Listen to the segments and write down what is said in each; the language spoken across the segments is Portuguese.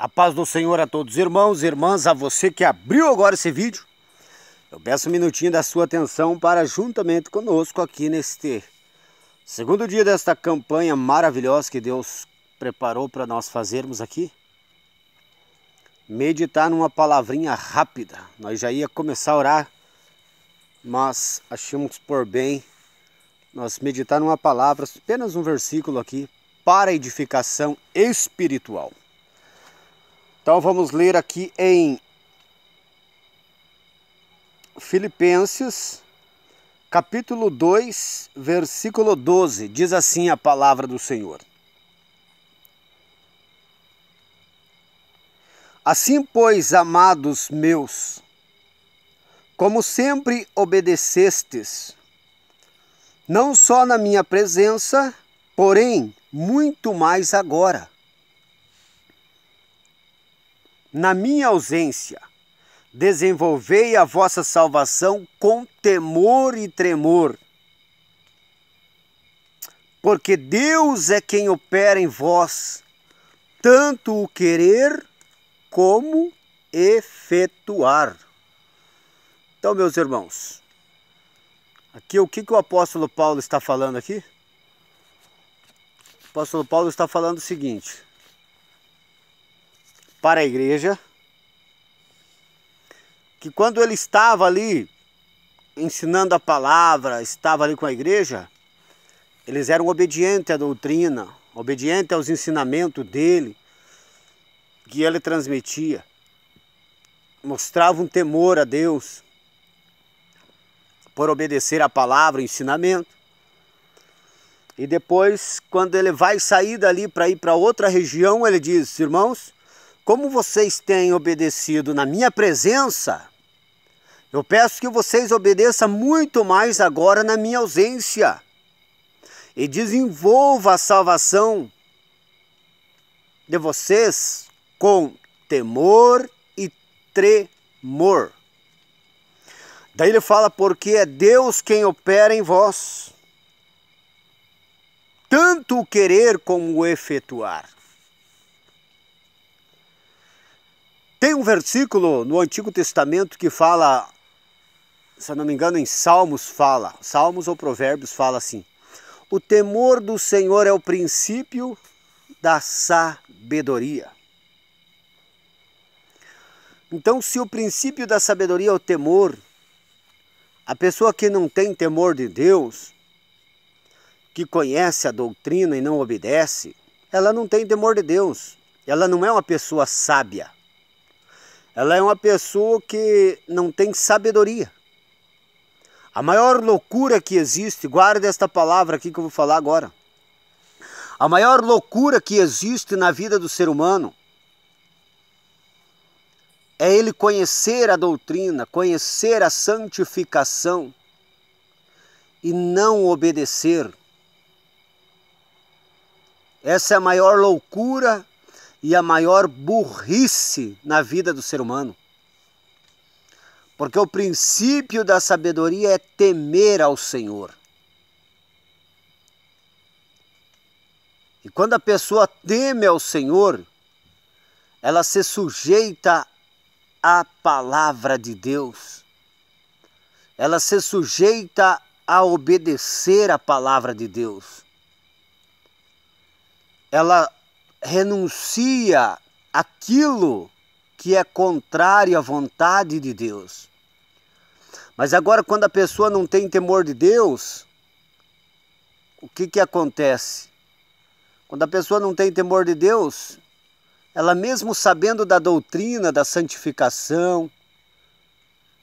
A paz do Senhor a todos, irmãos e irmãs, a você que abriu agora esse vídeo. Eu peço um minutinho da sua atenção para, juntamente conosco aqui neste segundo dia desta campanha maravilhosa que Deus preparou para nós fazermos aqui, meditar numa palavrinha rápida. Nós já ia começar a orar, mas achamos por bem nós meditar numa palavra, apenas um versículo aqui, para edificação espiritual. Então vamos ler aqui em Filipenses, capítulo 2, versículo 12. Diz assim a palavra do Senhor. Assim, pois, amados meus, como sempre obedecestes, não só na minha presença, porém muito mais agora, na minha ausência, desenvolvei a vossa salvação com temor e tremor, porque Deus é quem opera em vós, tanto o querer como efetuar. Então, meus irmãos, aqui o que o apóstolo Paulo está falando aqui? O apóstolo Paulo está falando o seguinte: para a igreja, que quando ele estava ali ensinando a palavra, estava ali com a igreja, eles eram obedientes à doutrina, obedientes aos ensinamentos dele, que ele transmitia, mostravam um temor a Deus, por obedecer a palavra, o ensinamento. E depois, quando ele vai sair dali para ir para outra região, ele diz: irmãos, como vocês têm obedecido na minha presença, eu peço que vocês obedeçam muito mais agora na minha ausência. E desenvolva a salvação de vocês com temor e tremor. Daí ele fala, porque é Deus quem opera em vós, tanto o querer como o efetuar. Tem um versículo no Antigo Testamento que fala, se eu não me engano, em Salmos fala, Salmos ou Provérbios fala assim: o temor do Senhor é o princípio da sabedoria. Então, se o princípio da sabedoria é o temor, a pessoa que não tem temor de Deus, que conhece a doutrina e não obedece, ela não tem temor de Deus. Ela não é uma pessoa sábia. Ela é uma pessoa que não tem sabedoria. A maior loucura que existe, guarde esta palavra aqui que eu vou falar agora. A maior loucura que existe na vida do ser humano é ele conhecer a doutrina, conhecer a santificação e não obedecer. Essa é a maior loucura e a maior burrice na vida do ser humano. Porque o princípio da sabedoria é temer ao Senhor. E quando a pessoa teme ao Senhor, ela se sujeita à palavra de Deus. Ela se sujeita a obedecer a palavra de Deus. Ela renuncia aquilo que é contrário à vontade de Deus. Mas agora, quando a pessoa não tem temor de Deus, o que acontece? Quando a pessoa não tem temor de Deus, ela mesmo sabendo da doutrina, da santificação,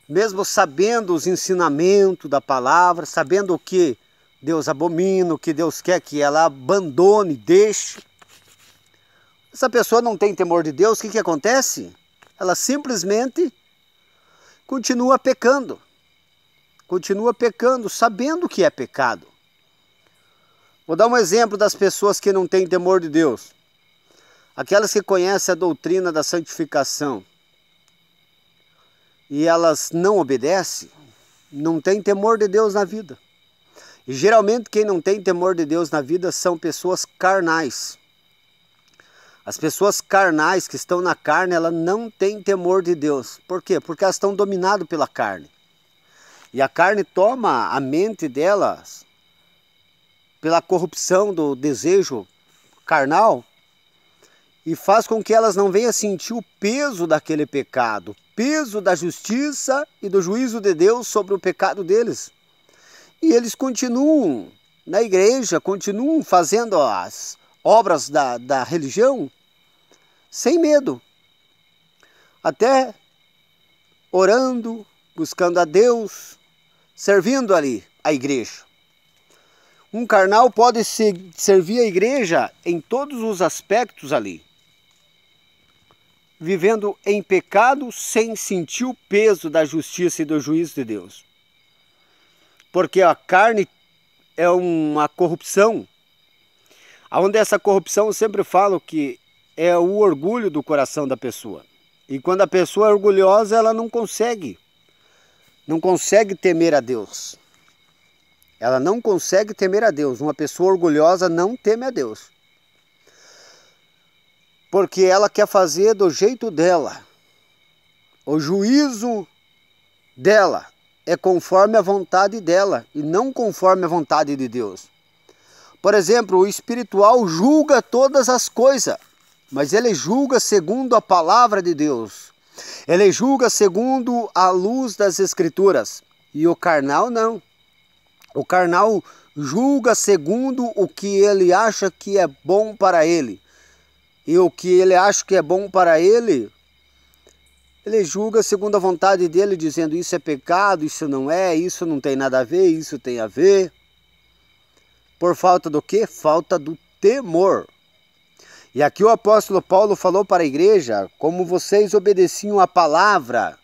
mesmo sabendo os ensinamentos da palavra, sabendo o que Deus abomina, o que Deus quer que ela abandone, deixe. Essa pessoa não tem temor de Deus, o que acontece? Ela simplesmente continua pecando. Continua pecando, sabendo que é pecado. Vou dar um exemplo das pessoas que não têm temor de Deus. Aquelas que conhecem a doutrina da santificação e elas não obedecem, não têm temor de Deus na vida. E geralmente quem não tem temor de Deus na vida são pessoas carnais. As pessoas carnais que estão na carne, elas não têm temor de Deus. Por quê? Porque elas estão dominadas pela carne. E a carne toma a mente delas pela corrupção do desejo carnal e faz com que elas não venham sentir o peso daquele pecado, o peso da justiça e do juízo de Deus sobre o pecado deles. E eles continuam na igreja, continuam fazendo as obras da religião sem medo, até orando, buscando a Deus, servindo ali a igreja. Um carnal pode servir a igreja em todos os aspectos ali, vivendo em pecado sem sentir o peso da justiça e do juízo de Deus. Porque a carne é uma corrupção, onde essa corrupção eu sempre falo que é o orgulho do coração da pessoa. E quando a pessoa é orgulhosa, ela não consegue temer a Deus. Ela não consegue temer a Deus. Uma pessoa orgulhosa não teme a Deus. Porque ela quer fazer do jeito dela. O juízo dela é conforme a vontade dela e não conforme a vontade de Deus. Por exemplo, o espiritual julga todas as coisas, mas ele julga segundo a palavra de Deus. Ele julga segundo a luz das Escrituras. E o carnal não. O carnal julga segundo o que ele acha que é bom para ele. E o que ele acha que é bom para ele, ele julga segundo a vontade dele, dizendo isso é pecado, isso não tem nada a ver, isso tem a ver. Por falta do quê? Falta do temor. E aqui o apóstolo Paulo falou para a igreja, como vocês obedeciam a palavra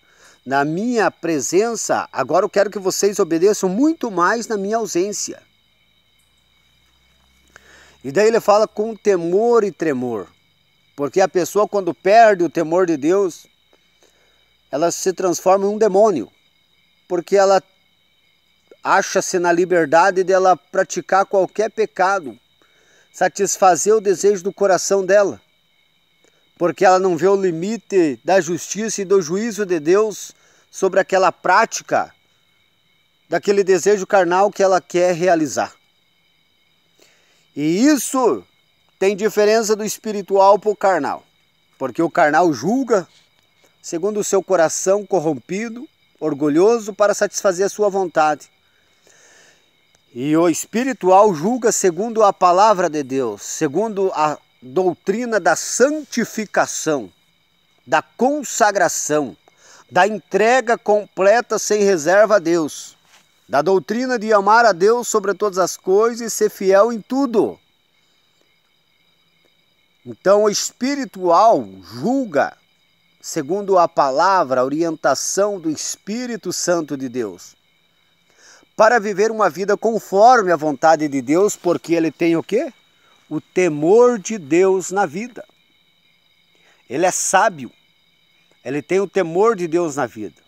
na minha presença, agora eu quero que vocês obedeçam muito mais na minha ausência. E daí ele fala com temor e tremor. Porque a pessoa quando perde o temor de Deus, ela se transforma em um demônio. Porque ela acha-se na liberdade dela praticar qualquer pecado, satisfazer o desejo do coração dela. Porque ela não vê o limite da justiça e do juízo de Deus sobre aquela prática, daquele desejo carnal que ela quer realizar. E isso tem diferença do espiritual para o carnal. Porque o carnal julga segundo o seu coração corrompido, orgulhoso, para satisfazer a sua vontade. E o espiritual julga segundo a palavra de Deus, segundo a doutrina da santificação, da consagração, da entrega completa sem reserva a Deus, da doutrina de amar a Deus sobre todas as coisas e ser fiel em tudo. Então o espiritual julga segundo a palavra, a orientação do Espírito Santo de Deus, para viver uma vida conforme a vontade de Deus, porque ele tem o quê? O temor de Deus na vida. Ele é sábio, ele tem o temor de Deus na vida,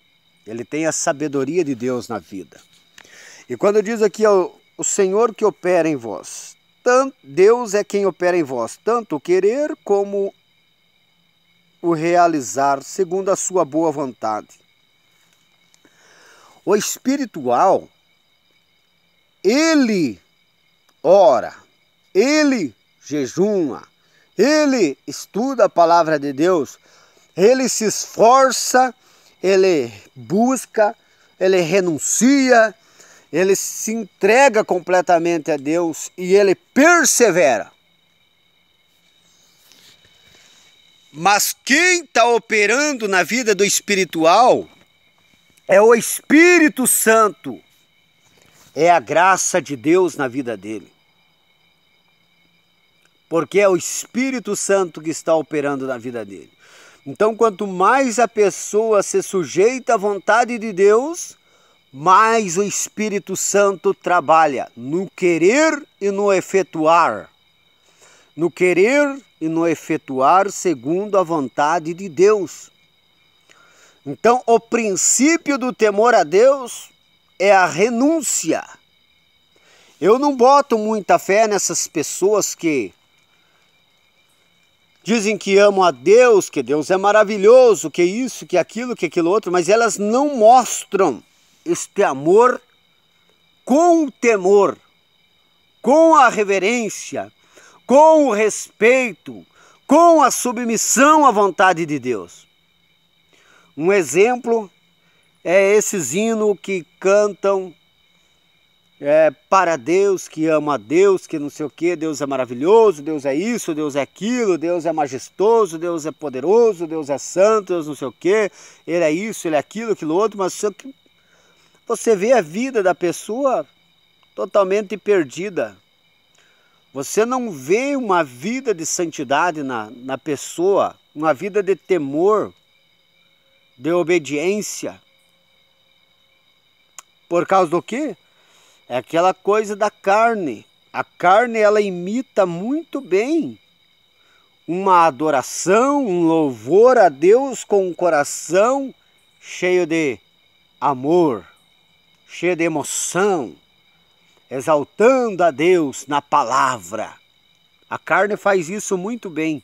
ele tem a sabedoria de Deus na vida. E quando diz aqui, o Senhor que opera em vós, Deus é quem opera em vós, tanto o querer como o realizar, segundo a sua boa vontade. O espiritual, ele ora, ele jejuma, ele estuda a palavra de Deus, ele se esforça, ele busca, ele renuncia, ele se entrega completamente a Deus e ele persevera. Mas quem está operando na vida do espiritual é o Espírito Santo. É a graça de Deus na vida dele. Porque é o Espírito Santo que está operando na vida dele. Então, quanto mais a pessoa se sujeita à vontade de Deus, mais o Espírito Santo trabalha no querer e no efetuar. No querer e no efetuar segundo a vontade de Deus. Então, o princípio do temor a Deus é a renúncia. Eu não boto muita fé nessas pessoas que dizem que amam a Deus, que Deus é maravilhoso, que isso, que aquilo outro, mas elas não mostram este amor com o temor, com a reverência, com o respeito, com a submissão à vontade de Deus. Um exemplo é esses hinos que cantam para Deus, que ama a Deus, que não sei o que, Deus é maravilhoso, Deus é isso, Deus é aquilo, Deus é majestoso, Deus é poderoso, Deus é santo, Deus não sei o que, Ele é isso, Ele é aquilo outro, mas só que você vê a vida da pessoa totalmente perdida. Você não vê uma vida de santidade na pessoa, uma vida de temor, de obediência. Por causa do quê? É aquela coisa da carne. A carne, ela imita muito bem uma adoração, um louvor a Deus com um coração cheio de amor, cheio de emoção, exaltando a Deus na palavra. A carne faz isso muito bem.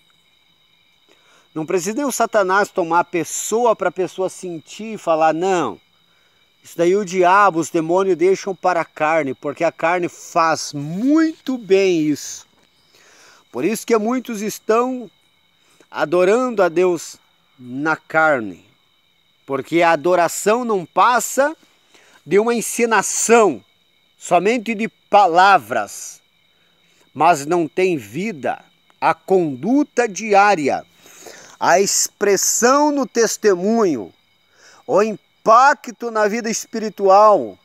Não precisa nem o Satanás tomar a pessoa para a pessoa sentir e falar, não. Isso daí o diabo, os demônios deixam para a carne, porque a carne faz muito bem isso. Por isso que muitos estão adorando a Deus na carne. Porque a adoração não passa de uma encenação, somente de palavras, mas não tem vida, a conduta diária, a expressão no testemunho, o impacto na vida espiritual,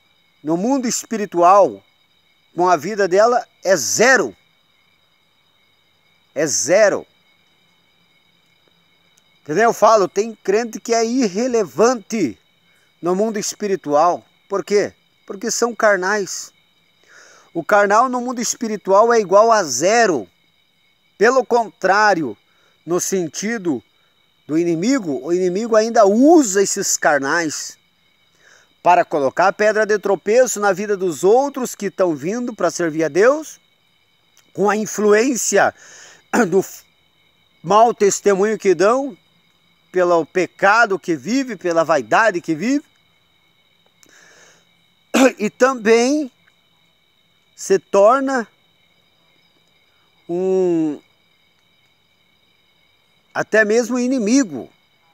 no mundo espiritual, com a vida dela é zero. É zero. Entendeu? Eu falo, tem crente que é irrelevante no mundo espiritual. Por quê? Porque são carnais. O carnal no mundo espiritual é igual a zero. Pelo contrário, no sentido do inimigo, o inimigo ainda usa esses carnais para colocar pedra de tropeço na vida dos outros que estão vindo para servir a Deus, com a influência do mau testemunho que dão, pelo pecado que vive, pela vaidade que vive, e também se torna até mesmo inimigo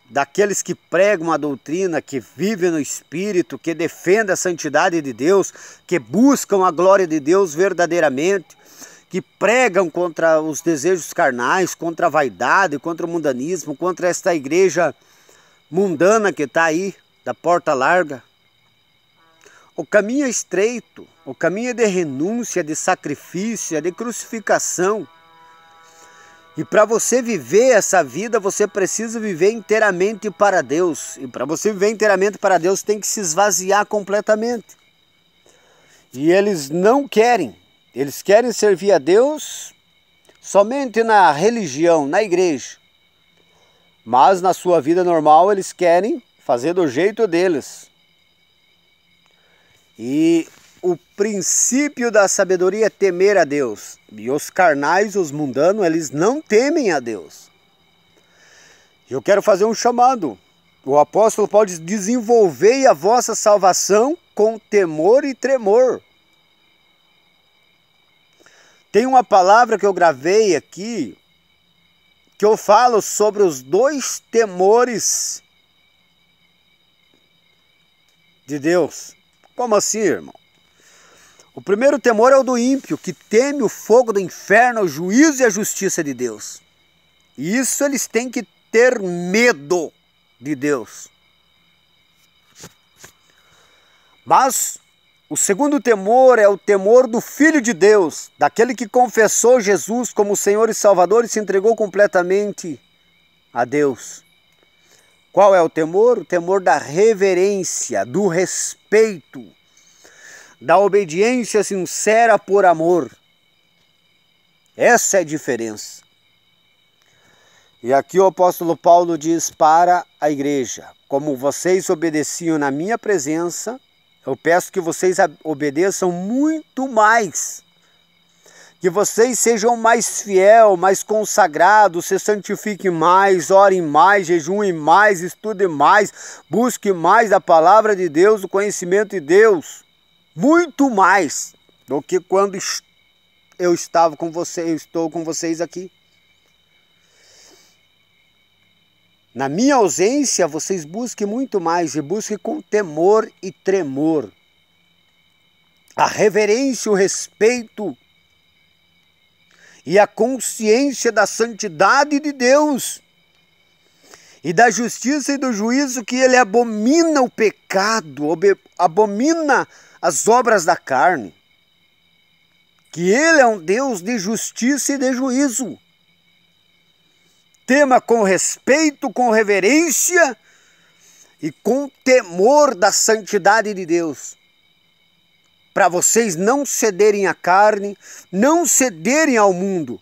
daqueles que pregam a doutrina, que vivem no Espírito, que defendem a santidade de Deus, que buscam a glória de Deus verdadeiramente, que pregam contra os desejos carnais, contra a vaidade, contra o mundanismo, contra esta igreja mundana que está aí, da porta larga. O caminho é estreito, o caminho é de renúncia, de sacrifício, de crucificação. E para você viver essa vida, você precisa viver inteiramente para Deus. E para você viver inteiramente para Deus, tem que se esvaziar completamente. E eles não querem. Eles querem servir a Deus somente na religião, na igreja. Mas na sua vida normal, eles querem fazer do jeito deles. E o princípio da sabedoria é temer a Deus. E os carnais, os mundanos, eles não temem a Deus. Eu quero fazer um chamado. O apóstolo pode desenvolver a vossa salvação com temor e tremor. Tem uma palavra que eu gravei aqui, que eu falo sobre os dois temores de Deus. Como assim, irmão? O primeiro temor é o do ímpio, que teme o fogo do inferno, o juízo e a justiça de Deus. E isso eles têm que ter medo de Deus. Mas o segundo temor é o temor do Filho de Deus, daquele que confessou Jesus como Senhor e Salvador e se entregou completamente a Deus. Qual é o temor? O temor da reverência, do respeito, da obediência sincera por amor. Essa é a diferença. E aqui o apóstolo Paulo diz para a igreja: como vocês obedeciam na minha presença, eu peço que vocês obedeçam muito mais, Que vocês sejam mais fiel, mais consagrados, se santifiquem mais, orem mais, jejuem mais, estudem mais, busquem mais a palavra de Deus, o conhecimento de Deus. Muito mais do que quando eu estava com vocês, eu estou com vocês aqui. Na minha ausência, vocês busquem muito mais e busquem com temor e tremor. A reverência, o respeito e a consciência da santidade de Deus e da justiça e do juízo, que Ele abomina o pecado, abomina as obras da carne, que Ele é um Deus de justiça e de juízo. Tema com respeito, com reverência e com temor da santidade de Deus, para vocês não cederem à carne, não cederem ao mundo,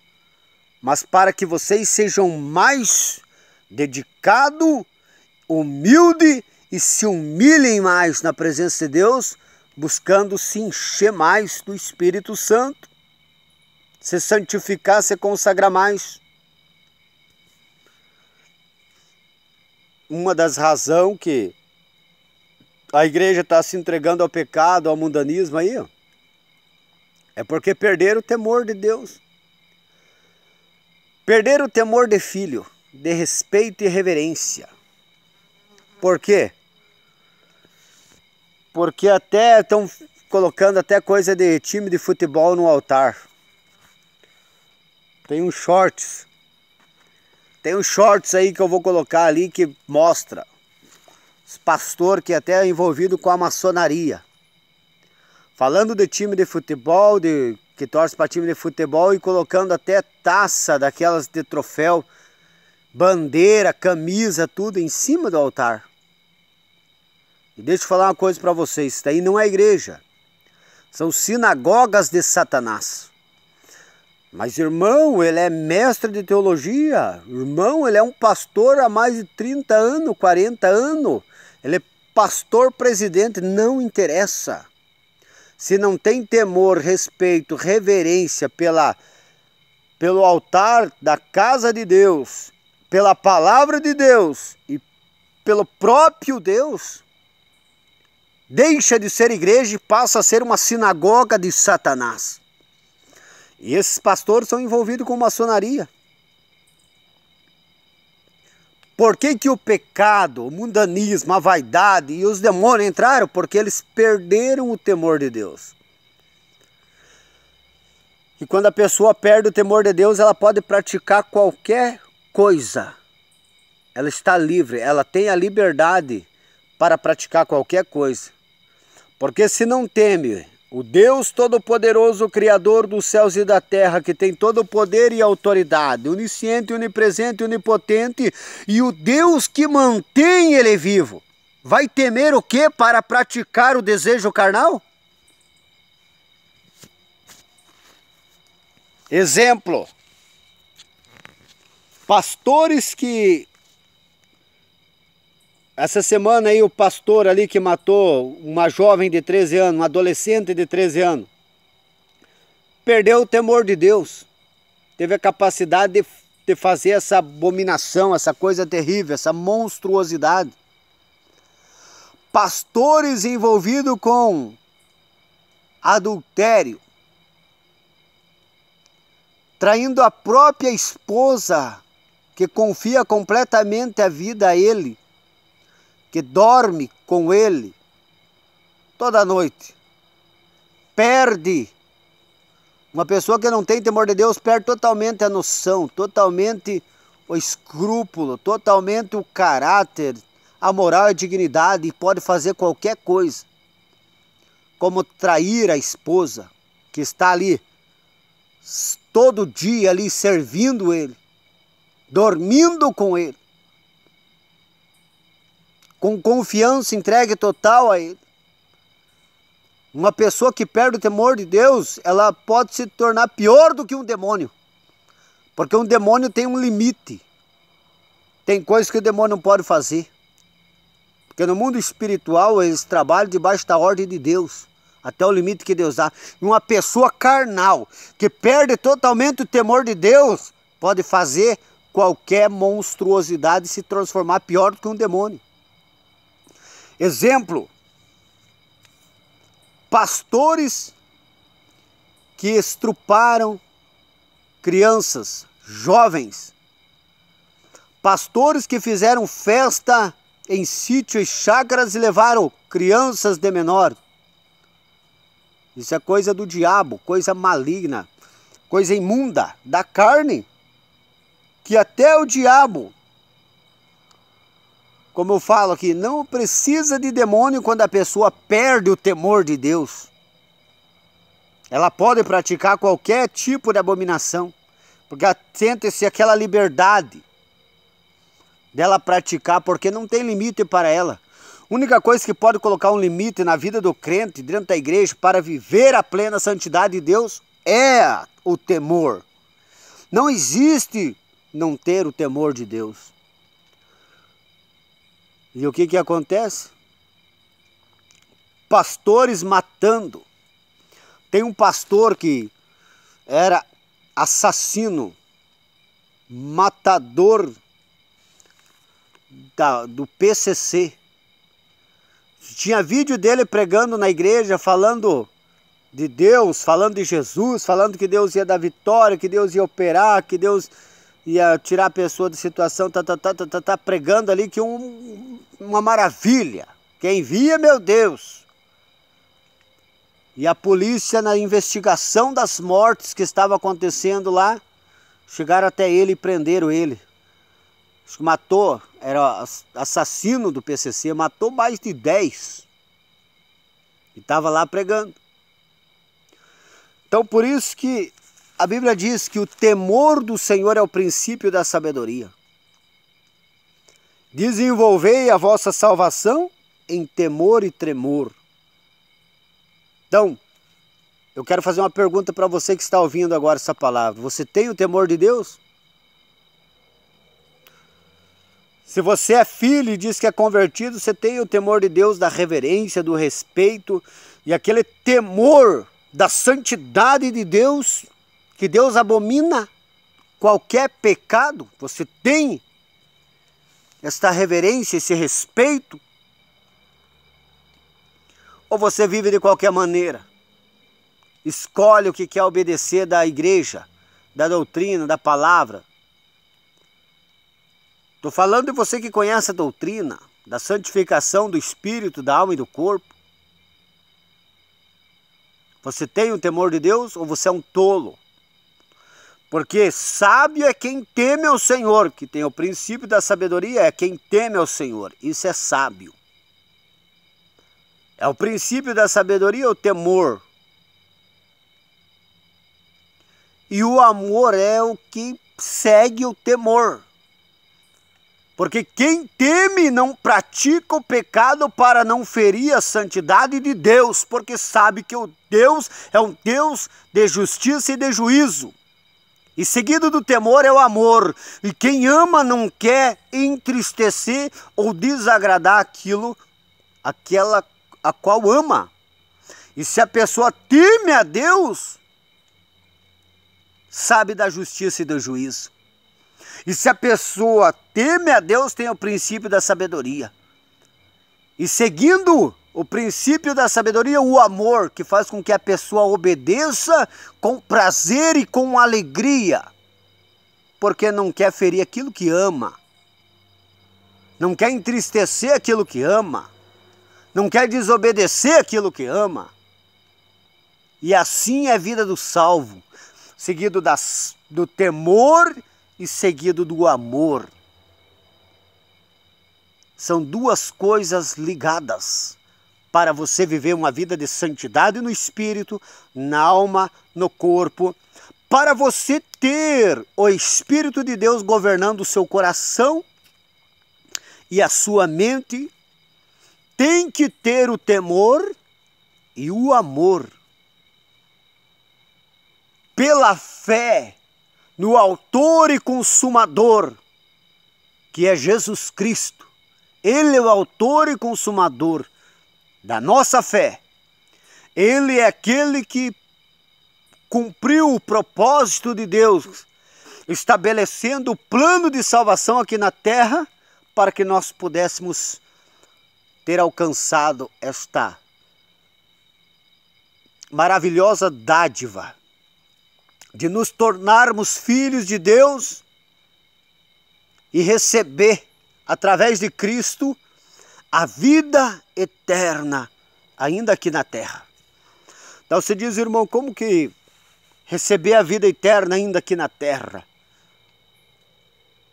mas para que vocês sejam mais dedicados, humildes e se humilhem mais na presença de Deus, buscando se encher mais do Espírito Santo, se santificar, se consagrar mais. Uma das razões que a igreja está se entregando ao pecado, ao mundanismo aí, ó, é porque perderam o temor de Deus. Perderam o temor de filho, de respeito e reverência. Por quê? Porque até estão colocando até coisa de time de futebol no altar. Tem uns shorts. Tem uns shorts aí que eu vou colocar ali que mostra os pastor que até é envolvido com a maçonaria. Falando de time de futebol, que torce para time de futebol e colocando até taça daquelas de troféu, bandeira, camisa, tudo em cima do altar. E deixa eu falar uma coisa para vocês, isso daí não é igreja. São sinagogas de Satanás. Mas irmão, ele é mestre de teologia. Irmão, ele é um pastor há mais de 30 anos, 40 anos. Ele é pastor presidente, não interessa. Se não tem temor, respeito, reverência pelo altar da casa de Deus, pela palavra de Deus e pelo próprio Deus, deixa de ser igreja e passa a ser uma sinagoga de Satanás. E esses pastores são envolvidos com maçonaria. Por que o pecado, o mundanismo, a vaidade e os demônios entraram? Porque eles perderam o temor de Deus. E quando a pessoa perde o temor de Deus, ela pode praticar qualquer coisa. Ela está livre, ela tem a liberdade para praticar qualquer coisa. Porque se não teme o Deus Todo-Poderoso, Criador dos céus e da terra, que tem todo o poder e autoridade, onisciente, onipresente, onipotente, e o Deus que mantém ele vivo, vai temer o quê para praticar o desejo carnal? Exemplo, pastores que... Essa semana aí o pastor ali que matou uma jovem de 13 anos, um adolescente de 13 anos, perdeu o temor de Deus, teve a capacidade de fazer essa abominação, essa coisa terrível, essa monstruosidade. Pastores envolvidos com adultério, traindo a própria esposa, que confia completamente a vida a ele, que dorme com ele toda noite, perde. Uma pessoa que não tem temor de Deus perde totalmente a noção, totalmente o escrúpulo, totalmente o caráter, a moral e a dignidade, e pode fazer qualquer coisa, como trair a esposa, que está ali todo dia ali servindo ele, dormindo com ele, com confiança, entregue total a ele. Uma pessoa que perde o temor de Deus, ela pode se tornar pior do que um demônio. Porque um demônio tem um limite. Tem coisas que o demônio não pode fazer. Porque no mundo espiritual eles trabalham debaixo da ordem de Deus. até o limite que Deus dá. E uma pessoa carnal, que perde totalmente o temor de Deus, pode fazer qualquer monstruosidade e se transformar pior do que um demônio. Exemplo, pastores que estruparam crianças, jovens, pastores que fizeram festa em sítios e chácaras e levaram crianças de menor. Isso é coisa do diabo, coisa maligna, coisa imunda da carne, que até o diabo, como eu falo aqui, não precisa de demônio quando a pessoa perde o temor de Deus. Ela pode praticar qualquer tipo de abominação, porque sente-se aquela liberdade dela praticar, porque não tem limite para ela. A única coisa que pode colocar um limite na vida do crente dentro da igreja para viver a plena santidade de Deus é o temor. Não existe não ter o temor de Deus. E o que acontece? Pastores matando. Tem um pastor que era assassino, matador do PCC. Tinha vídeo dele pregando na igreja, falando de Deus, falando de Jesus, falando que Deus ia dar vitória, que Deus ia operar, que Deus ia tirar a pessoa da situação, pregando ali que uma maravilha. Quem via, meu Deus. E a polícia, na investigação das mortes que estavam acontecendo lá, chegaram até ele e prenderam ele. Acho que matou, era assassino do PCC, matou mais de 10. E estava lá pregando. Então por isso que a Bíblia diz que o temor do Senhor é o princípio da sabedoria. Desenvolvei a vossa salvação em temor e tremor. Então, eu quero fazer uma pergunta para você que está ouvindo agora essa palavra. Você tem o temor de Deus? Se você é filho e diz que é convertido, você tem o temor de Deus, da reverência, do respeito e aquele temor da santidade de Deus, que Deus abomina qualquer pecado. Você tem esta reverência, esse respeito? Ou você vive de qualquer maneira? Escolhe o que quer obedecer da igreja, da doutrina, da palavra. Estou falando de você que conhece a doutrina, da santificação do espírito, da alma e do corpo. Você tem o temor de Deus ou você é um tolo? Porque sábio é quem teme ao Senhor, que tem o princípio da sabedoria, é quem teme ao Senhor. Isso é sábio. É o princípio da sabedoria, o temor. E o amor é o que segue o temor. Porque quem teme não pratica o pecado para não ferir a santidade de Deus, porque sabe que o Deus é um Deus de justiça e de juízo. E seguido do temor é o amor. E quem ama não quer entristecer ou desagradar aquela a qual ama. E se a pessoa teme a Deus, sabe da justiça e do juízo. E se a pessoa teme a Deus, tem o princípio da sabedoria. E seguindo o princípio da sabedoria, o amor, que faz com que a pessoa obedeça com prazer e com alegria. Porque não quer ferir aquilo que ama. Não quer entristecer aquilo que ama. Não quer desobedecer aquilo que ama. E assim é a vida do salvo. Seguido do temor e seguido do amor. São duas coisas ligadas para você viver uma vida de santidade no espírito, na alma, no corpo, para você ter o Espírito de Deus governando o seu coração e a sua mente. Tem que ter o temor e o amor. Pela fé no autor e consumador, que é Jesus Cristo. Ele é o autor e consumador da nossa fé. Ele é aquele que cumpriu o propósito de Deus, estabelecendo o plano de salvação aqui na terra, para que nós pudéssemos ter alcançado esta maravilhosa dádiva de nos tornarmos filhos de Deus e receber, através de Cristo, a vida eterna, ainda aqui na terra. Então você diz, irmão, como que receber a vida eterna ainda aqui na terra?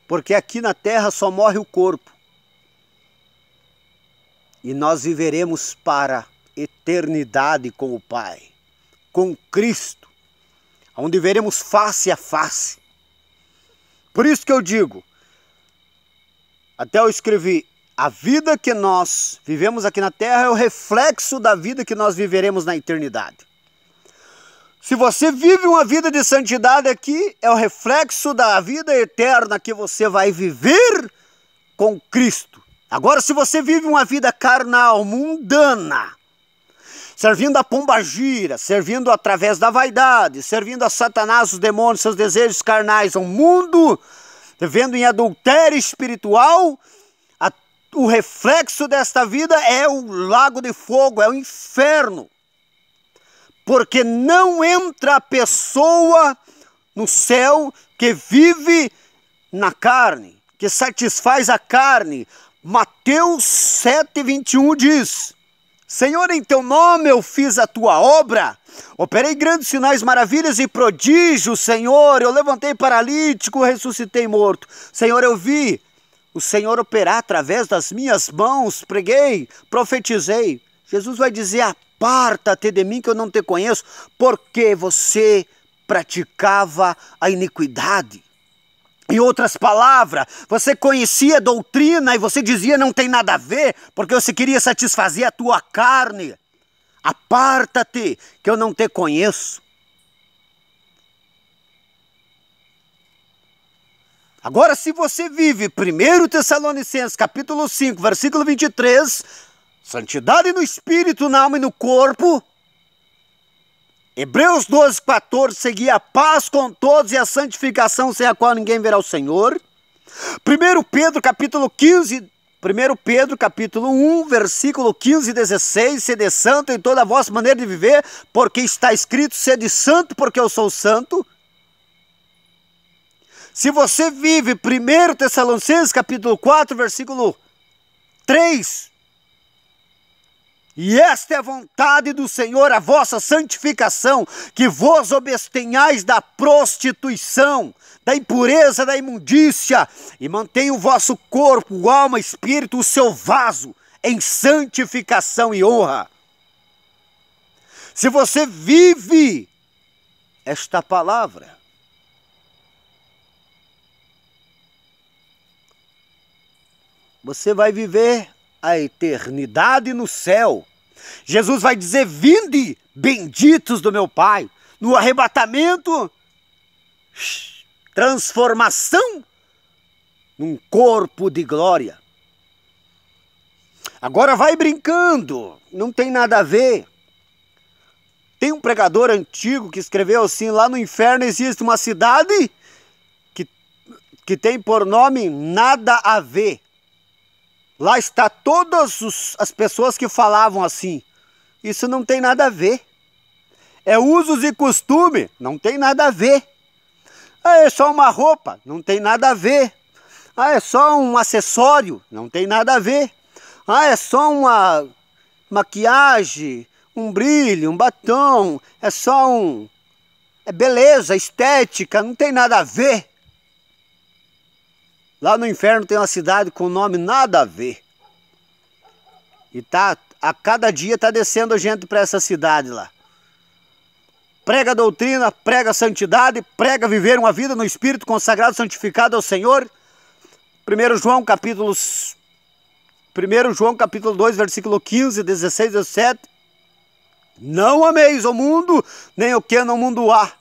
Porque aqui na terra só morre o corpo. E nós viveremos para a eternidade com o Pai, com Cristo, onde veremos face a face. Por isso que eu digo, até eu escrevi, a vida que nós vivemos aqui na terra é o reflexo da vida que nós viveremos na eternidade. Se você vive uma vida de santidade aqui, é o reflexo da vida eterna que você vai viver com Cristo. Agora, se você vive uma vida carnal, mundana, servindo a pombagira, servindo através da vaidade, servindo a Satanás, os demônios, seus desejos carnais, ao mundo, vivendo em adultério espiritual, o reflexo desta vida é o lago de fogo, é o inferno. Porque não entra a pessoa no céu que vive na carne, que satisfaz a carne. Mateus 7:21 diz: Senhor, em teu nome eu fiz a tua obra, operei grandes sinais, maravilhas e prodígios, Senhor, eu levantei paralítico, ressuscitei morto. Senhor, eu vi o Senhor operar através das minhas mãos, preguei, profetizei. Jesus vai dizer, aparta-te de mim que eu não te conheço, porque você praticava a iniquidade. Em outras palavras, você conhecia a doutrina e você dizia não tem nada a ver, porque você queria satisfazer a tua carne. Aparta-te que eu não te conheço. Agora, se você vive 1 Tessalonicenses capítulo 5, versículo 23, santidade no espírito, na alma e no corpo. Hebreus 12:14, seguir a paz com todos e a santificação sem a qual ninguém verá o Senhor. 1 Pedro capítulo 1, versículo 15 e 16, sede santo em toda a vossa maneira de viver, porque está escrito, sede santo porque eu sou santo. Se você vive 1 Tessalonicenses capítulo 4, versículo 3, e esta é a vontade do Senhor, a vossa santificação, que vos abstenhais da prostituição, da impureza, da imundícia, e mantenha o vosso corpo, alma, espírito, o seu vaso, em santificação e honra. Se você vive esta palavra, você vai viver a eternidade no céu. Jesus vai dizer, vinde, benditos do meu Pai. No arrebatamento, transformação num corpo de glória. Agora vai brincando, não tem nada a ver. Tem um pregador antigo que escreveu assim, lá no inferno existe uma cidade que tem por nome nada a ver. Lá está todas as pessoas que falavam assim. Isso não tem nada a ver. É usos e costume, não tem nada a ver. Ah, é só uma roupa, não tem nada a ver. Ah, é só um acessório, não tem nada a ver. Ah, é só uma maquiagem, um brilho, um batom. É só é beleza, estética, não tem nada a ver. Lá no inferno tem uma cidade com nome nada a ver. E a cada dia está descendo gente para essa cidade lá. Prega a doutrina, prega a santidade, prega viver uma vida no Espírito consagrado, santificado ao Senhor. 1 João capítulo 2, versículo 15, 16, 17. Não ameis o mundo, nem o que no mundo há.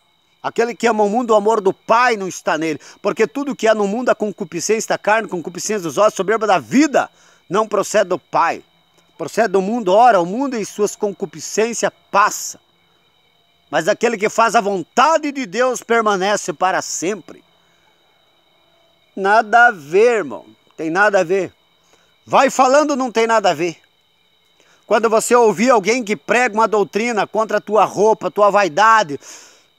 Aquele que ama o mundo, o amor do Pai não está nele. Porque tudo que há no mundo, a concupiscência da carne, a concupiscência dos ossos, soberba da vida, não procede do Pai. procede do mundo, ora, o mundo e suas concupiscências passa. Mas aquele que faz a vontade de Deus permanece para sempre. Nada a ver, irmão. Tem nada a ver. Vai falando, não tem nada a ver. Quando você ouvir alguém que prega uma doutrina contra a tua roupa, tua vaidade,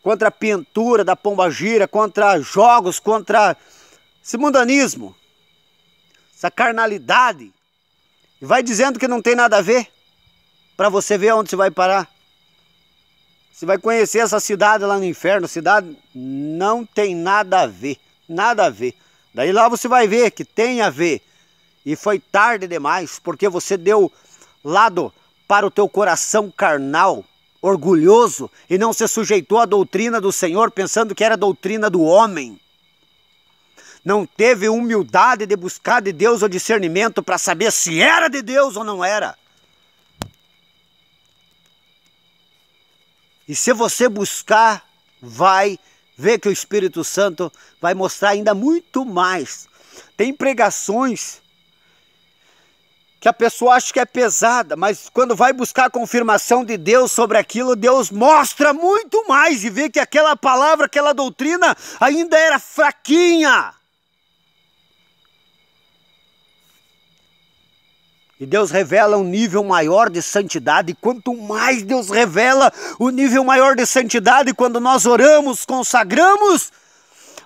contra a pintura da pombagira, contra jogos, contra esse mundanismo, essa carnalidade, e vai dizendo que não tem nada a ver, para você ver onde você vai parar. Você vai conhecer essa cidade lá no inferno. A cidade não tem nada a ver, nada a ver. Daí lá você vai ver que tem a ver. E foi tarde demais, porque você deu lado para o teu coração carnal, orgulhoso, e não se sujeitou à doutrina do Senhor, pensando que era a doutrina do homem. Não teve humildade de buscar de Deus o discernimento para saber se era de Deus ou não era. E se você buscar, vai ver que o Espírito Santo vai mostrar ainda muito mais. Tem pregações que a pessoa acha que é pesada, mas quando vai buscar a confirmação de Deus sobre aquilo, Deus mostra muito mais e vê que aquela palavra, aquela doutrina ainda era fraquinha. E Deus revela um nível maior de santidade. Quanto mais Deus revela o nível maior de santidade, quando nós oramos, consagramos,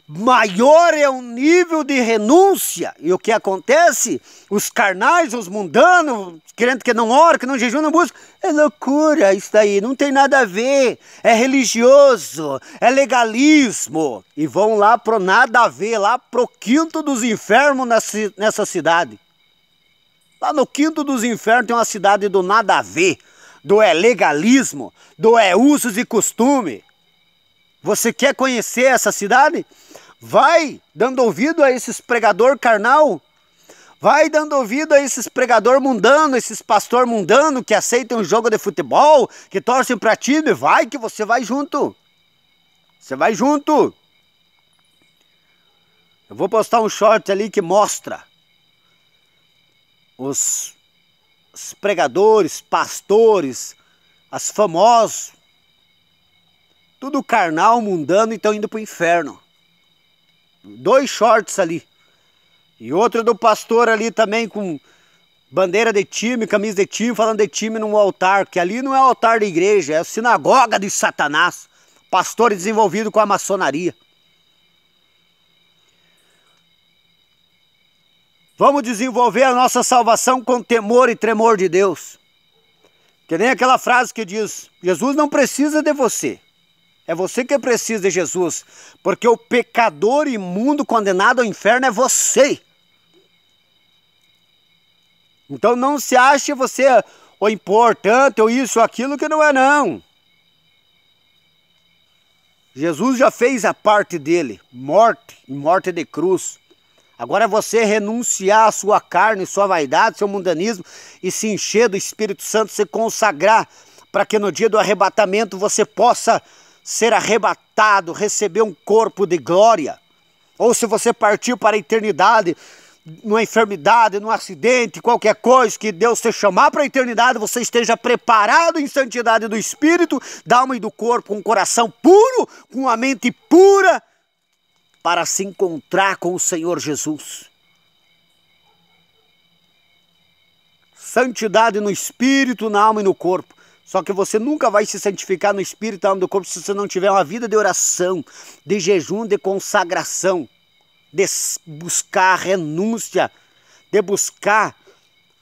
maior é o nível de renúncia. E o que acontece? Os carnais, os mundanos, crentes que não oram, que não jejuam, não buscam, é loucura isso daí, não tem nada a ver, é religioso, é legalismo. E vão lá pro nada a ver, lá pro quinto dos infernos nessa cidade. Lá no quinto dos infernos tem uma cidade do nada a ver, do é legalismo, do é usos e costume. Você quer conhecer essa cidade? Vai dando ouvido a esses pregador carnal. Vai dando ouvido a esses pregador mundano, esses pastor mundano que aceitam um jogo de futebol, que torcem para time. Vai que você vai junto. Você vai junto. Eu vou postar um short ali que mostra os pregadores, pastores, as famosos, tudo carnal, mundano, e estão indo para o inferno. 2 shorts ali. E outro do pastor ali também com bandeira de time, camisa de time, falando de time num altar, que ali não é o altar da igreja, é a sinagoga de Satanás. Pastor desenvolvido com a maçonaria. Vamos desenvolver a nossa salvação com temor e tremor de Deus. Que nem aquela frase que diz, Jesus não precisa de você. É você que precisa de Jesus. Porque o pecador imundo condenado ao inferno é você. Então não se ache você o importante ou isso ou aquilo que não é não. Jesus já fez a parte dele. Morte e morte de cruz. Agora é você renunciar à sua carne, sua vaidade, seu mundanismo e se encher do Espírito Santo, se consagrar para que no dia do arrebatamento você possa ser arrebatado, receber um corpo de glória. Ou se você partiu para a eternidade, numa enfermidade, num acidente, qualquer coisa, que Deus te chamar para a eternidade, você esteja preparado em santidade do Espírito, da alma e do corpo, com um coração puro, com uma mente pura, para se encontrar com o Senhor Jesus. Santidade no espírito, na alma e no corpo. Só que você nunca vai se santificar no espírito, na alma e no corpo se você não tiver uma vida de oração, de jejum, de consagração, de buscar renúncia, de buscar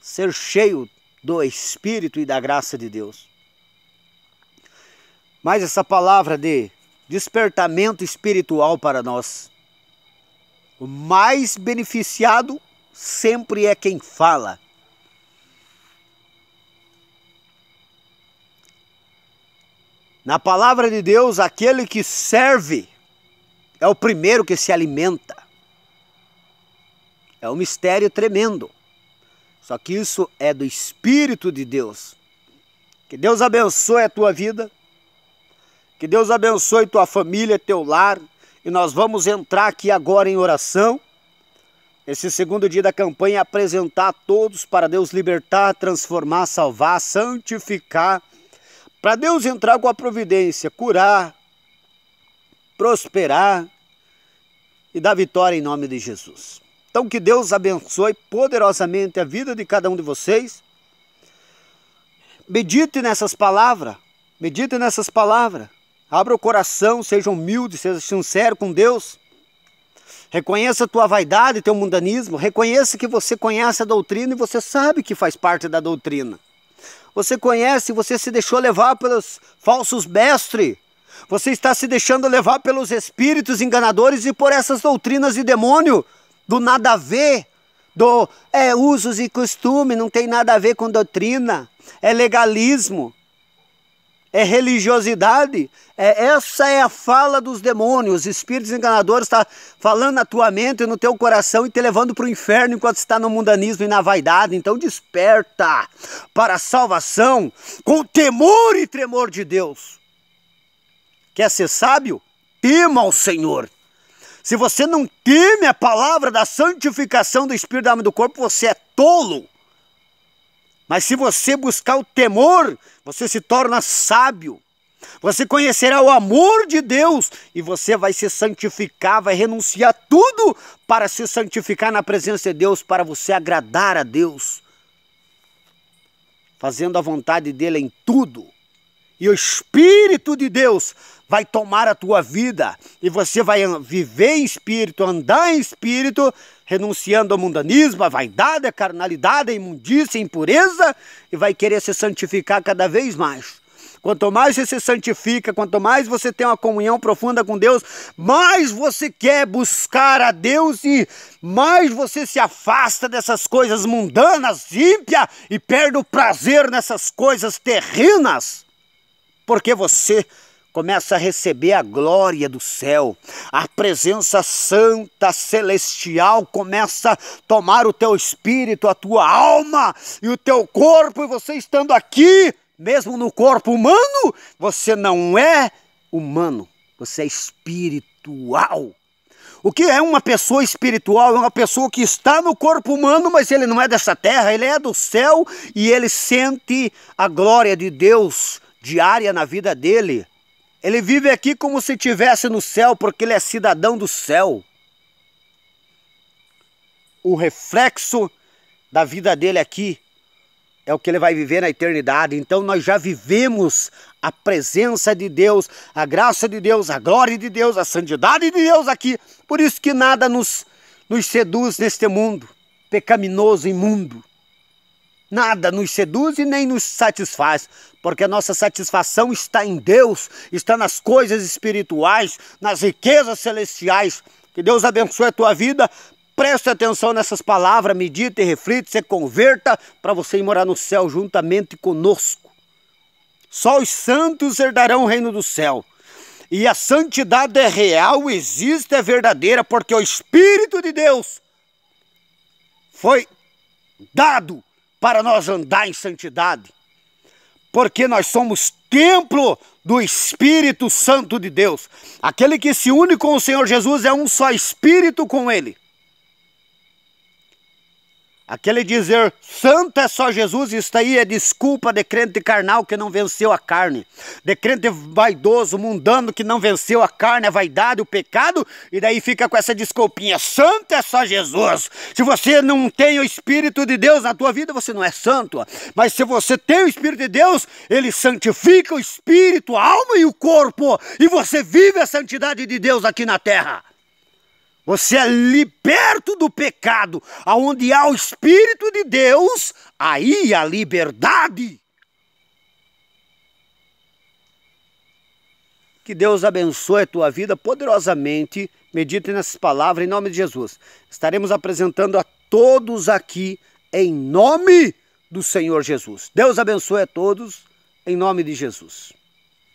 ser cheio do Espírito e da graça de Deus. Mas essa palavra de despertamento espiritual para nós, o mais beneficiado sempre é quem fala. Na palavra de Deus, aquele que serve é o primeiro que se alimenta. É um mistério tremendo. Só que isso é do Espírito de Deus. Que Deus abençoe a tua vida. Que Deus abençoe tua família, teu lar. E nós vamos entrar aqui agora em oração. esse segundo dia da campanha é apresentar a todos para Deus libertar, transformar, salvar, santificar, para Deus entrar com a providência, curar, prosperar e dar vitória em nome de Jesus. Então que Deus abençoe poderosamente a vida de cada um de vocês. Medite nessas palavras, abra o coração, seja humilde, seja sincero com Deus. Reconheça a tua vaidade, teu mundanismo, reconheça que você conhece a doutrina e você sabe que faz parte da doutrina. Você conhece, você se deixou levar pelos falsos mestres, você está se deixando levar pelos espíritos enganadores e por essas doutrinas de demônio, do nada a ver, do usos e costume, não tem nada a ver com doutrina, é legalismo, é religiosidade. Essa é a fala dos demônios. Os espíritos enganadores estão falando na tua mente e no teu coração e te levando para o inferno enquanto está no mundanismo e na vaidade. Então desperta para a salvação com temor e tremor de Deus. Quer ser sábio? Tema ao Senhor. Se você não teme a palavra da santificação do espírito, da alma e do corpo, você é tolo. Mas se você buscar o temor, você se torna sábio. Você conhecerá o amor de Deus e você vai se santificar, vai renunciar tudo para se santificar na presença de Deus, para você agradar a Deus, fazendo a vontade dele em tudo. E o Espírito de Deus vai tomar a tua vida e você vai viver em espírito, andar em espírito, renunciando ao mundanismo, à vaidade, à carnalidade, à imundícia, à impureza, e vai querer se santificar cada vez mais. Quanto mais você se santifica, quanto mais você tem uma comunhão profunda com Deus, mais você quer buscar a Deus e mais você se afasta dessas coisas mundanas, ímpias, e perde o prazer nessas coisas terrenas. Porque você começa a receber a glória do céu, a presença santa, celestial, começa a tomar o teu espírito, a tua alma e o teu corpo, e você estando aqui, mesmo no corpo humano, você não é humano, você é espiritual. O que é uma pessoa espiritual? É uma pessoa que está no corpo humano, mas ele não é dessa terra, ele é do céu e ele sente a glória de Deus diária na vida dele. Ele vive aqui como se estivesse no céu, porque ele é cidadão do céu. O reflexo da vida dele aqui é o que ele vai viver na eternidade. Então nós já vivemos a presença de Deus, a graça de Deus, a glória de Deus, a santidade de Deus aqui. Por isso que nada nos seduz neste mundo pecaminoso e imundo. Nada nos seduz e nem nos satisfaz, porque a nossa satisfação está em Deus, está nas coisas espirituais, nas riquezas celestiais. Que Deus abençoe a tua vida, preste atenção nessas palavras, medite e reflita, se converta para você ir morar no céu juntamente conosco. Só os santos herdarão o reino do céu. E a santidade é real, existe, é verdadeira, porque o Espírito de Deus foi dado para nós andar em santidade, porque nós somos templo do Espírito Santo de Deus. Aquele que se une com o Senhor Jesus é um só espírito com ele. Aquele dizer santo é só Jesus, isso aí é desculpa de crente carnal que não venceu a carne, de crente vaidoso, mundano que não venceu a carne, a vaidade, o pecado, e daí fica com essa desculpinha, santo é só Jesus. Se você não tem o Espírito de Deus na tua vida, você não é santo, mas se você tem o Espírito de Deus, ele santifica o espírito, a alma e o corpo, e você vive a santidade de Deus aqui na terra. Você é liberto do pecado. Aonde há o Espírito de Deus, aí há liberdade. Que Deus abençoe a tua vida poderosamente. Medite nessas palavras em nome de Jesus. Estaremos apresentando a todos aqui em nome do Senhor Jesus. Deus abençoe a todos em nome de Jesus.